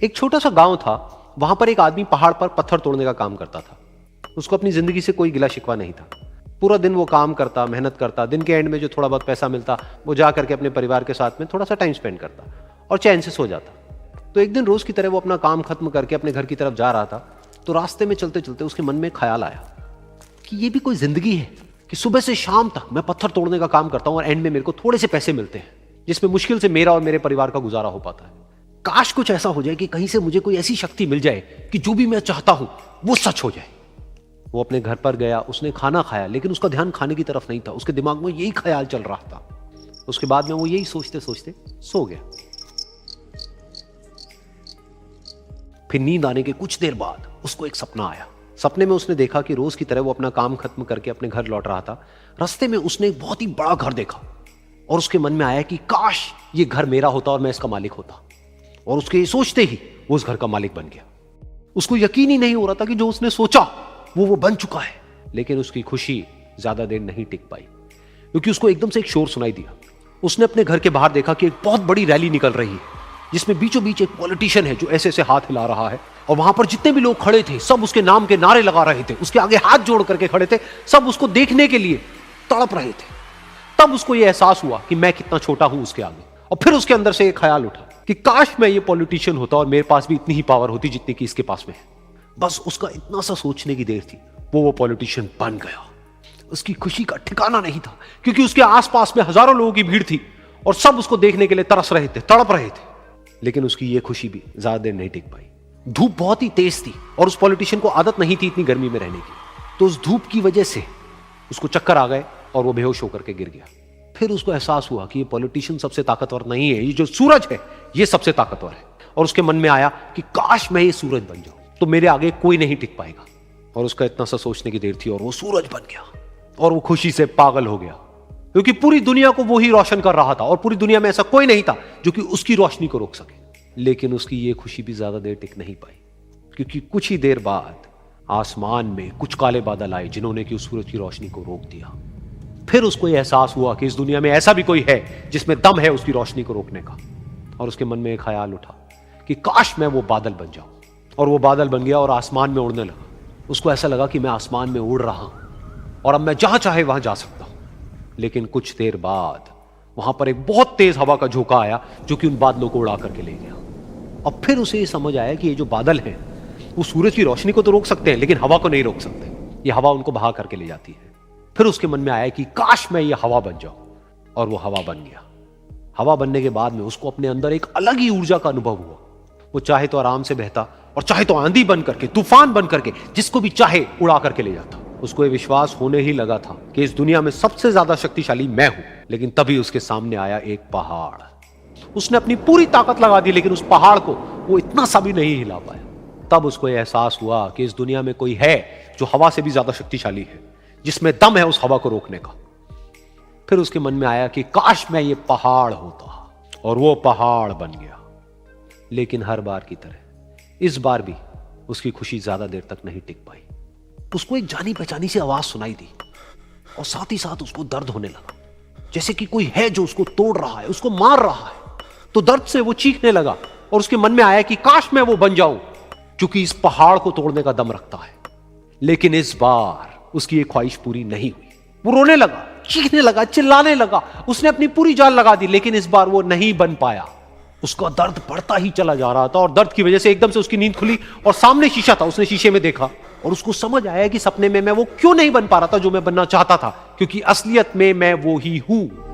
एक छोटा सा गांव था। वहां पर एक आदमी पहाड़ पर पत्थर तोड़ने का काम करता था। उसको अपनी जिंदगी से कोई गिला शिकवा नहीं था। पूरा दिन वो काम करता, मेहनत करता। दिन के एंड में जो थोड़ा बहुत पैसा मिलता वो जा करके अपने परिवार के साथ में थोड़ा सा टाइम स्पेंड करता और चैन से सो जाता। तो एक दिन रोज की तरह वो अपना काम खत्म करके अपने घर की तरफ जा रहा था। तो रास्ते में चलते चलते उसके मन में ख्याल आया कि ये भी कोई जिंदगी है कि सुबह से शाम तक मैं पत्थर तोड़ने का काम करता हूं और एंड में मेरे को थोड़े से पैसे मिलते हैं, जिसमें मुश्किल से मेरा और मेरे परिवार का गुजारा हो पाता है। काश कुछ ऐसा हो जाए कि कहीं से मुझे कोई ऐसी शक्ति मिल जाए कि जो भी मैं चाहता हूं वो सच हो जाए। वो अपने घर पर गया, उसने खाना खाया, लेकिन उसका ध्यान खाने की तरफ नहीं था। उसके दिमाग में यही ख्याल चल रहा था। उसके बाद में वो यही सोचते सोचते सो गया। फिर नींद आने के कुछ देर बाद उसको एक सपना आया। सपने में उसने देखा कि रोज की तरह वो अपना काम खत्म करके अपने घर लौट रहा था। रास्ते में उसने एक बहुत ही बड़ा घर देखा और उसके मन में आया कि काश ये घर मेरा होता और मैं इसका मालिक होता। और उसके ये सोचते ही वो उस घर का मालिक बन गया। उसको यकीन ही नहीं हो रहा था कि जो उसने सोचा वो बन चुका है। लेकिन उसकी खुशी ज्यादा देर नहीं टिक पाई, क्योंकि उसको एकदम से एक शोर सुनाई दिया। उसने अपने घर के बाहर देखा कि एक बहुत बड़ी रैली निकल रही है, जिसमें बीचों बीच एक पॉलिटिशियन है जो ऐसे ऐसे हाथ हिला रहा है। और वहां पर जितने भी लोग खड़े थे सब उसके नाम के नारे लगा रहे थे, उसके आगे हाथ जोड़ करके खड़े थे, सब उसको देखने के लिए तड़प रहे थे। तब उसको यह एहसास हुआ कि मैं कितना छोटा हूं उसके आगे। और फिर उसके अंदर से एक ख्याल उठा कि काश मैं ये पॉलिटिशियन होता और मेरे पास भी इतनी ही पावर होती जितनी कि इसके पास में है। बस उसका इतना सा सोचने की देर थी, वो पॉलिटिशियन बन गया। उसकी खुशी का ठिकाना नहीं था, क्योंकि उसके आसपास में हजारों लोगों की भीड़ थी और सब उसको देखने के लिए तरस रहे थे, तड़प रहे थे। लेकिन उसकी ये खुशी भी ज्यादा देर नहीं टिक पाई। धूप बहुत ही तेज थी और उस पॉलिटिशियन को आदत नहीं थी इतनी गर्मी में रहने की। तो उस धूप की वजह से उसको चक्कर आ गए और वो बेहोश होकर के गिर गया। फिर उसको एहसास हुआ कि ये पॉलिटिशियन सबसे ताकतवर नहीं है, ये जो सूरज है ये सबसे ताकतवर है। और उसके मन में आया कि काश मैं ये सूरज बन जाऊं तो मेरे आगे कोई नहीं टिक पाएगा। और उसका इतना सा सोचने की देर थी और वो सूरज बन गया। और वो खुशी से पागल हो गया, क्योंकि पूरी दुनिया को वो ही रोशन कर रहा था और पूरी दुनिया में ऐसा कोई नहीं था जो कि उसकी रोशनी को रोक सके। लेकिन उसकी ये खुशी भी ज्यादा देर टिक नहीं पाई, क्योंकि कुछ ही देर बाद आसमान में कुछ काले बादल आए जिन्होंने कि उस सूरज की रोशनी को रोक दिया। फिर उसको यह एहसास हुआ कि इस दुनिया में ऐसा भी कोई है जिसमें दम है उसकी रोशनी को रोकने का। और उसके मन में एक ख्याल उठा कि काश मैं वो बादल बन जाऊं। और वो बादल बन गया और आसमान में उड़ने लगा। उसको ऐसा लगा कि मैं आसमान में उड़ रहा हूं और अब मैं जहां चाहे वहां जा सकता हूं। लेकिन कुछ देर बाद वहां पर एक बहुत तेज हवा का झोंका आया जो कि उन बादलों को उड़ा करके ले गया। और फिर उसे ये समझ आया कि ये जो बादल हैं वो सूरज की रोशनी को तो रोक सकते हैं, लेकिन हवा को नहीं रोक सकते। ये हवा उनको बहा करके ले जाती है। फिर उसके मन में आया कि काश मैं ये हवा बन जाऊं। और वो हवा बन गया। हवा बनने के बाद में उसको अपने अंदर एक अलग ही ऊर्जा का अनुभव हुआ। वो चाहे तो आराम से बहता और चाहे तो आंधी बन करके, तूफान बन करके, जिसको भी चाहे उड़ा करके ले जाता। उसको ये विश्वास होने ही लगा था कि इस दुनिया में सबसे ज्यादा शक्तिशाली मैं हूं। लेकिन तभी उसके सामने आया एक पहाड़। उसने अपनी पूरी ताकत लगा दी, लेकिन उस पहाड़ को वो इतना सा भी नहीं हिला पाया। तब उसको यह एहसास हुआ कि इस दुनिया में कोई है जो हवा से भी ज्यादा शक्तिशाली है, जिसमें दम है उस हवा को रोकने का। फिर उसके मन में आया कि काश मैं ये पहाड़ होता। और वो पहाड़ बन गया। लेकिन हर बार की तरह इस बार भी उसकी खुशी ज्यादा देर तक नहीं टिक पाई। उसको एक जानी पहचानी सी आवाज सुनाई दी और साथ ही साथ उसको दर्द होने लगा, जैसे कि कोई है जो उसको तोड़ रहा है, उसको मार रहा है। तो दर्द से वो चीखने लगा और उसके मन में आया कि काश मैं वो बन जाऊं क्योंकि इस पहाड़ को तोड़ने का दम रखता है। लेकिन इस बार उसकी एक ख्वाहिश पूरी नहीं हुई। वो रोने लगा, चीखने लगा, चिल्लाने लगा। उसने अपनी पूरी जान लगा दी, लेकिन इस बार वो नहीं बन पाया। उसका दर्द बढ़ता ही चला जा रहा था और दर्द की वजह से एकदम से उसकी नींद खुली और सामने शीशा था। उसने शीशे में देखा और उसको समझ आया कि सपने में मैं वो क्यों नहीं बन पा रहा था जो मैं बनना चाहता था, क्योंकि असलियत में मैं वो ही हूं।